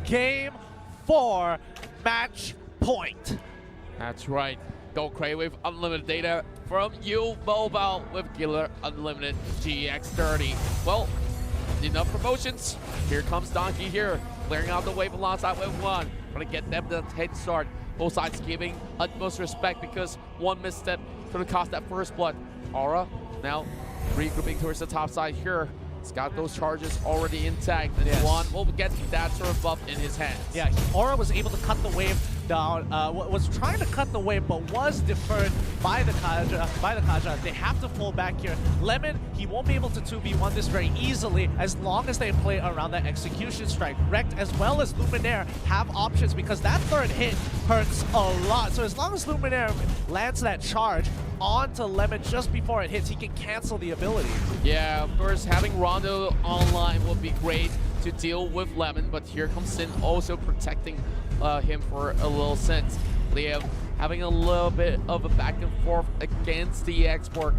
Game 4 match point. That's right. Go crazy with unlimited data from you mobile with Killer Unlimited GX30. Well, enough promotions. Here comes Donkey here, clearing out the wave alongside with one. Gonna get them the head start. Both sides giving utmost respect because one misstep could have cost that first blood. Aura now regrouping towards the top side here. He's got those charges already intact, and one will get that sort of buff in his hands. Yeah, Aura was able to cut the wave down, was trying to cut the wave, but was deferred by the Kaja. They have to pull back here. Lemon, he won't be able to 2v1 this very easily as long as they play around that execution strike. Rekt as well as Luminaire have options because that third hit hurts a lot. So as long as Luminaire lands that charge onto Lemon just before it hits, he can cancel the ability. Yeah, of course, having Rondo online would be great to deal with Lemon, but here comes Sin also protecting him for a little sense. Liam having a little bit of a back and forth against the export.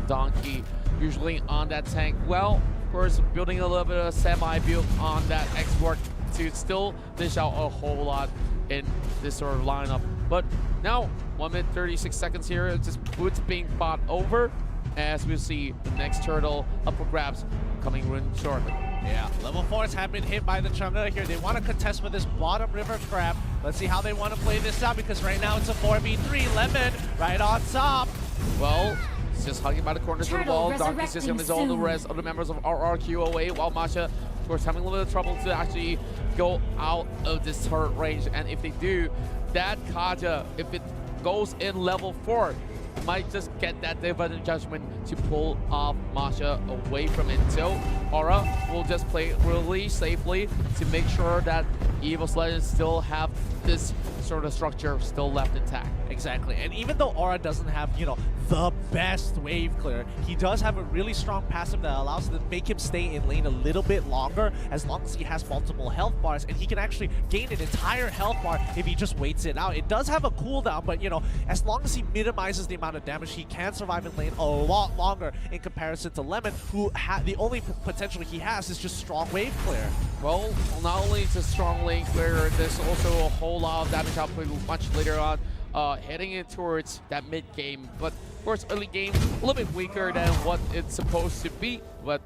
Donkey usually on that tank. Well, of course, building a little bit of semi-build on that export to still dish out a whole lot in this sort of lineup. But now, 1 minute 36 seconds here, it's just Boots being fought over as we see the next turtle up for grabs coming in shortly. Yeah, level 4s have been hit by the Chunga here. They want to contest with this bottom river crab. Let's see how they want to play this out because right now it's a 4v3. Lemon right on top. Well, he's just hugging by the corners of the wall. Donkey's just on his own, the rest of the members of RRQ away, while Masha, of course, having a little bit of trouble to actually go out of this turret range. And if they do, that Kaja, if it goes in level 4, might just get that dividend judgment to pull off Masha away from it. So Aura will just play really safely to make sure that EVOS Legends still have this sort of structure still left intact. Exactly, and even though Aura doesn't have, you know, the best wave clear, he does have a really strong passive that allows him to make him stay in lane a little bit longer as long as he has multiple health bars, and he can actually gain an entire health bar if he just waits it out. It does have a cooldown, but you know, as long as he minimizes the amount of damage, he can survive in lane a lot longer in comparison to Lemon, who the only potential he has is just strong wave clear. Well, not only is it strong lane clear, there's also a whole lot of damage output much later on, heading in towards that mid game. But of course, early game a little bit weaker than what it's supposed to be. But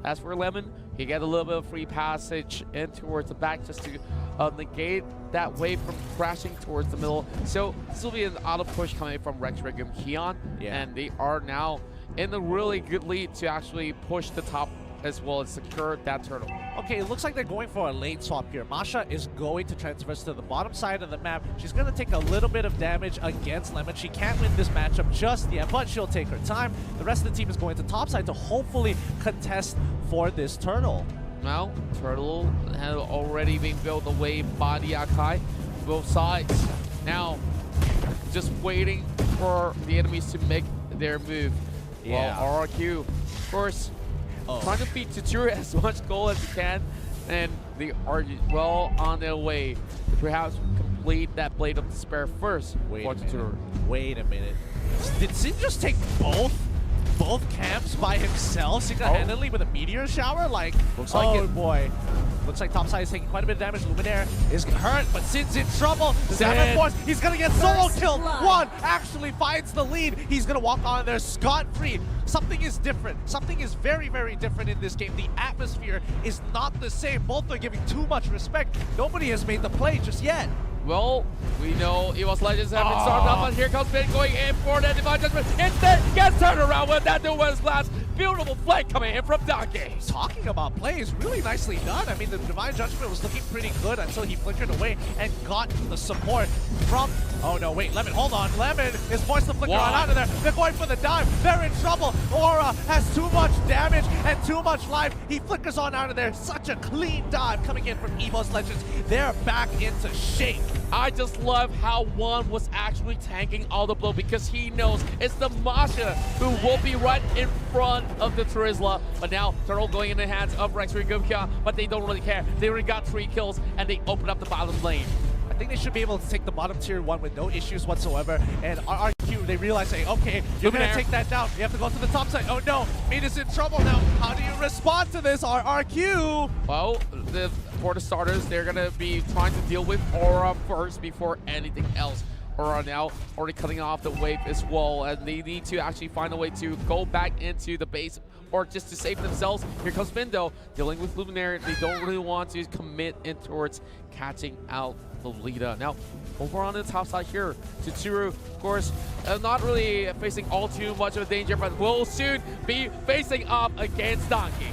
as for Lemon, he get a little bit of free passage in towards the back just to negate that wave from crashing towards the middle. So this will be an auto push coming from Rex Regum Keon, and they are now in a really good lead to actually push the top as well as secure that turtle. Okay, it looks like they're going for a lane swap here. Masha is going to transverse to the bottom side of the map. She's going to take a little bit of damage against Lemon. She can't win this matchup just yet, but she'll take her time. The rest of the team is going to top side to hopefully contest for this turtle. Now, turtle has already been built away by the Akai. Both sides now just waiting for the enemies to make their move. Well, RRQ, of course, trying to feed Tutur as much gold as he can, and they are well on their way to perhaps complete that Blade of Despair first. Wait a minute. Did Sin just take both camps by himself single-handedly with a meteor shower? Like, looks like it. Boy. Looks like topside is taking quite a bit of damage. Luminaire is hurt, but Sin's in trouble. Salmon Force, he's gonna get solo killed. One actually finds the lead. He's gonna walk on there scot-free. Something is different. Something is very, very different in this game. The atmosphere is not the same. Both are giving too much respect. Nobody has made the play just yet. Well, we know EVOS Legends have been started up, but here comes Ben going in for that Divine Judgment. Instead, gets turned around with that Duel's Blast. Beautiful flank coming in from Donkey. Talking about plays, really nicely done. I mean, the Divine Judgment was looking pretty good until he flickered away and got the support from... Oh no, wait, Lemon, hold on. Lemon is forced to flicker on out of there. They're going for the dive. They're in trouble. Aura has too much damage and too much life. He flickers on out of there. Such a clean dive coming in from EVOS Legends. They're back into shape. I just love how one was actually tanking all the blow because he knows it's the Masha who will be right in front of the Trizla. But now Turtle going in the hands of Rex Regumkia, but they don't really care. They already got 3 kills and they open up the bottom lane. I think they should be able to take the bottom tier 1 with no issues whatsoever. And RRQ, they realize, hey, okay, you're going to take that down. You have to go to the top side. Oh no, Mid is in trouble now. How do you respond to this, RRQ? Well, the for the starters, they're gonna be trying to deal with Aura first before anything else. Aura now already cutting off the wave as well, and they need to actually find a way to go back into the base or just to save themselves. Here comes Vindo dealing with Luminary. They don't really want to commit in towards catching out Lolita. Now, over on the top side here, Tsuru, of course, not really facing all too much of a danger, but will soon be facing up against Donkey.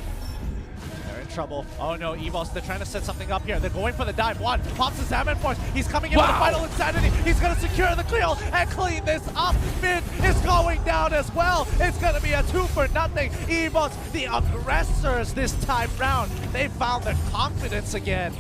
They're in trouble. Oh no, EVOS, they're trying to set something up here. They're going for the dive. One, pops his Salmon Force. He's coming in with the final insanity. He's gonna secure the kill and clean this up. Mid is going down as well. It's gonna be a 2-0. EVOS, the aggressors this time round. They found their confidence again.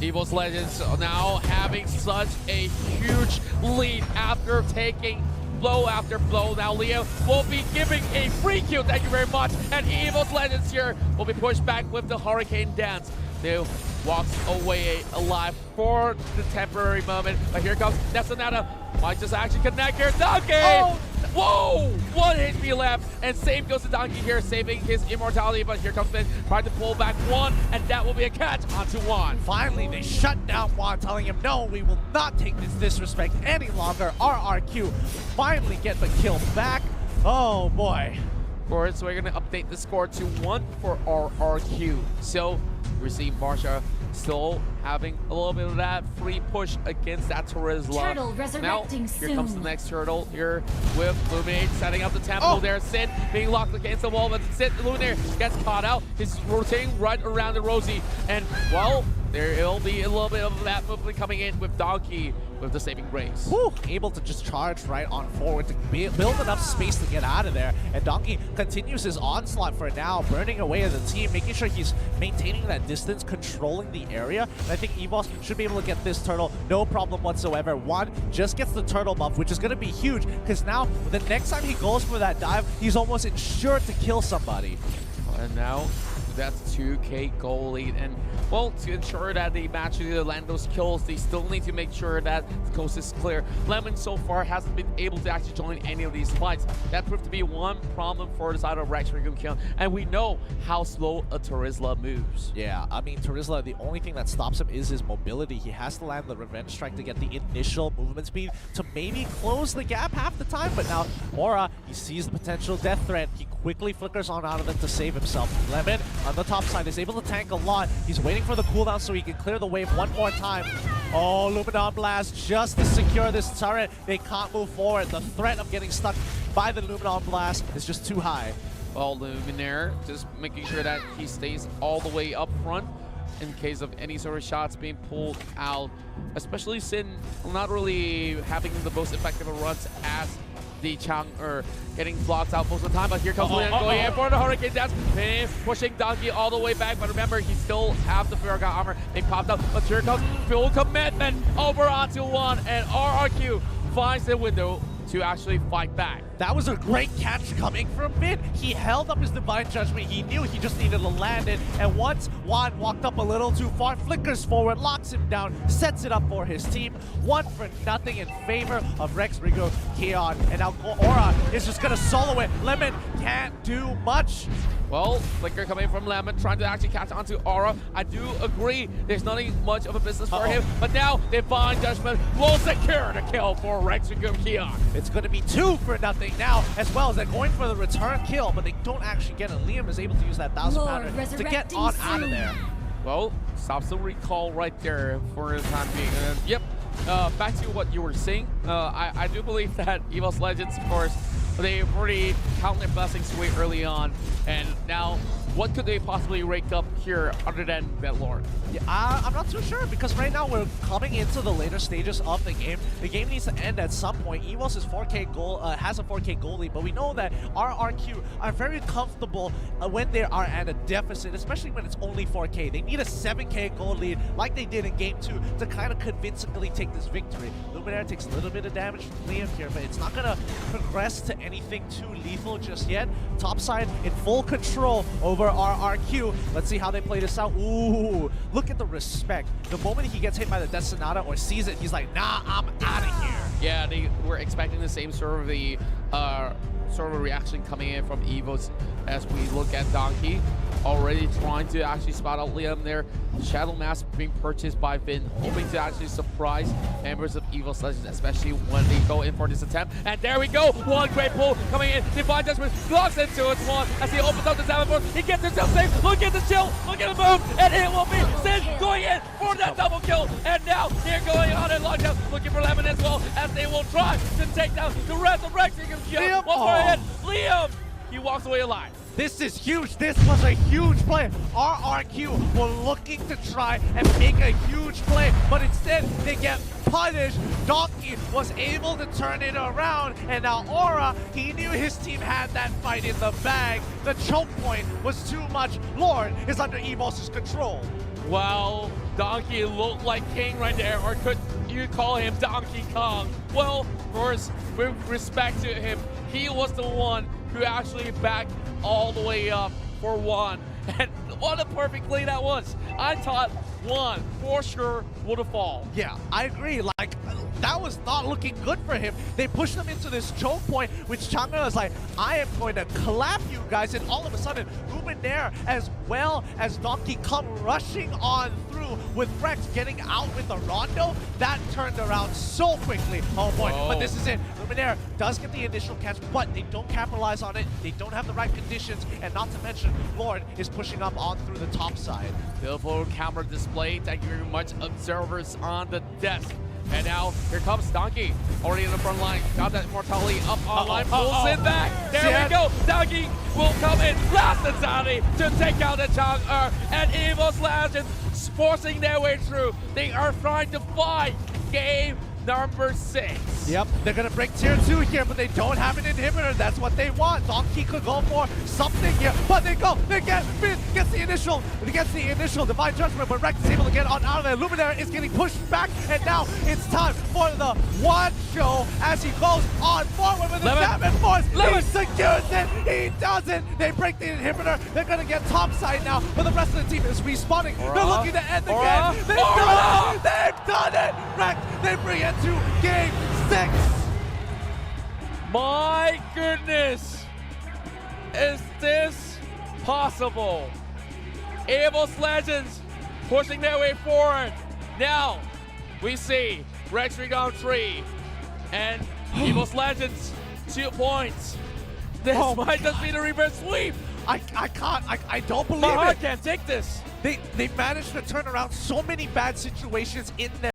EVOS Legends now having such a huge lead after taking blow after blow. Now Leo will be giving a free kill, thank you very much. And EVOS Legends here will be pushed back with the Hurricane Dance. They walks away alive for the temporary moment. But here comes Nesonata. Might just actually connect here. Donkey! Oh. Whoa! 1 HP left, and same goes to Donkey here, saving his immortality. But here comes Finn, trying to pull back Juan, and that will be a catch onto Juan. Finally, they shut down Juan, telling him, no, we will not take this disrespect any longer. RRQ finally get the kill back. Oh boy. Of course, we're going to update the score to 1 for RRQ. So, we see Marsha still having a little bit of that free push against that Terizla. Turtle resurrecting now, here soon. comes the next turtle here with Luminate setting up the temple there. Sin being locked against the wall, but Sin Luminate gets caught out. He's rotating right around the Rosie, and well, there will be a little bit of that movement coming in with Donkey with the saving grace. Woo! Able to just charge right on forward to build enough space to get out of there. And Donkey continues his onslaught for now, burning away at the team, making sure he's maintaining that distance, controlling the area. And I think EVOS should be able to get this turtle, no problem whatsoever. One, just gets the turtle buff, which is going to be huge, because now the next time he goes for that dive, he's almost ensured to kill somebody. And now, that's 2K goal lead, and well, to ensure that they actually land those kills, they still need to make sure that the coast is clear. Lemon so far hasn't been able to actually join any of these fights. That proved to be one problem for the side of WorldChampionship, and we know how slow a Terizla moves. Yeah, I mean, Terizla, the only thing that stops him is his mobility. He has to land the Revenge Strike to get the initial movement speed to maybe close the gap half the time, but now Aura, he sees the potential death threat. He quickly flickers on out of them to save himself. Lemon on the top side is able to tank a lot. He's waiting for the cooldown so he can clear the wave one more time. Oh, Luminon Blast just to secure this turret. They can't move forward. The threat of getting stuck by the Luminon Blast is just too high. Well, Luminaire just making sure that he stays all the way up front in case of any sort of shots being pulled out, especially Sin not really having the most effective runs as the Chang getting blocked out most of the time, but here comes Leon going in for the Hurricane Dance, pushing Donkey all the way back, but remember, he still have the Farragut armor being popped up, but here comes full commitment over onto Juan, and RRQ finds the window to actually fight back. That was a great catch coming from mid. He held up his Divine Judgment. He knew he just needed to land it. And once Juan walked up a little too far, flickers forward, locks him down, sets it up for his team. 1-0 in favor of Rex Rigo Keon. And now Aura is just going to solo it. Lemon can't do much. Well, Flicker coming from Lemon, trying to actually catch onto Aura. I do agree there's nothing much of a business for him, but now Divine Judgment will secure the kill for Rex Rigo Keon. It's going to be 2-0 now, as well as they're going for the return kill, but they don't actually get it. Liam is able to use that 1,000-pounder to get on out of there. Well, stops the recall right there for the time being. Yep, back to what you were saying. I do believe that EVOS Legends, of course, they've already counted their blessings way early on, and now what could they possibly rake up here other than Bedlord? Yeah, I'm not too sure, because right now we're coming into the later stages of the game. The game needs to end at some point. EVOS is 4K goal, has a 4K goal lead, but we know that RRQ are very comfortable when they are at a deficit, especially when it's only 4K. They need a 7K goal lead like they did in Game 2 to kind of convincingly take this victory. Luminaire takes a little bit of damage from Liam here, but it's not going to progress to anything too lethal just yet. Topside in full control over RRQ. Let's see how they play this out. Ooh, look at the respect. The moment he gets hit by the Death Sonata or sees it, he's like, nah, I'm out of here. Yeah, they were expecting the same sort of the sort of reaction coming in from EVOS as we look at Donkey already trying to actually spot out Liam there. Shadow Mask being purchased by Vin, hoping to actually surprise members of EVOS Legends, especially when they go in for this attempt. And there we go, one great pull coming in. Divine Judgment blocks into it one as he opens up the damage board. He gets himself safe. Look at the chill, look at the move, and it will be Sin going in for that double kill. And now they're going on in lockdown, looking for Lemon as well, as they will try to take down the resurrection of Liam. One more hit, Liam, he walks away alive. This is huge. This was a huge play. RRQ were looking to try and make a huge play, but instead they get punished. Donkey was able to turn it around, and now Aura, he knew his team had that fight in the bag. The choke point was too much. Lord is under EVOS' control. Well, Donkey looked like king right there, or could you call him Donkey Kong? Well, of course, with respect to him, he was the one who actually backed all the way up for one. And what a perfect play that was. I thought one for sure would have fallen. Yeah, I agree. Like, that was not looking good for him. They pushed him into this choke point, which Chang'e was like, I am going to clap you guys. And all of a sudden, Luminaire as well as Donkey come rushing on through with Rex getting out with the Rondo. That turned around so quickly. Oh boy, but this is it. Luminaire does get the initial catch, but they don't capitalize on it. They don't have the right conditions, and not to mention, Lord is pushing up on through the top side. Beautiful camera display. Thank you very much, observers on the desk. And now, here comes Donkey, already in the front line. Got that immortality up online, pulls it back. There we go. Donkey will come in, last mentality to take out the Chang'e. And EVOS Legends forcing their way through. They are trying to fight game number 6. Yep, they're gonna break tier 2 here, but they don't have an inhibitor. That's what they want. Donkey could go for something here, but they get Finn gets the initial Divine Judgment, but Rex is able to get on out of there. Luminaire is getting pushed back, and now it's time for the one show as he goes on forward with the Salmon Force. He secures it, he does it. They break the inhibitor. They're gonna get top side now, but the rest of the team is respawning. They're looking to end the game. They've done it! They've done it! Rex, they bring it to game 6. My goodness, is this possible? EVOS Legends pushing their way forward. Now we see Rex Recon 3 and EVOS Legends 2 points. This might just be the reverse sweep. I don't believe My heart it. can't take this. They managed to turn around so many bad situations in their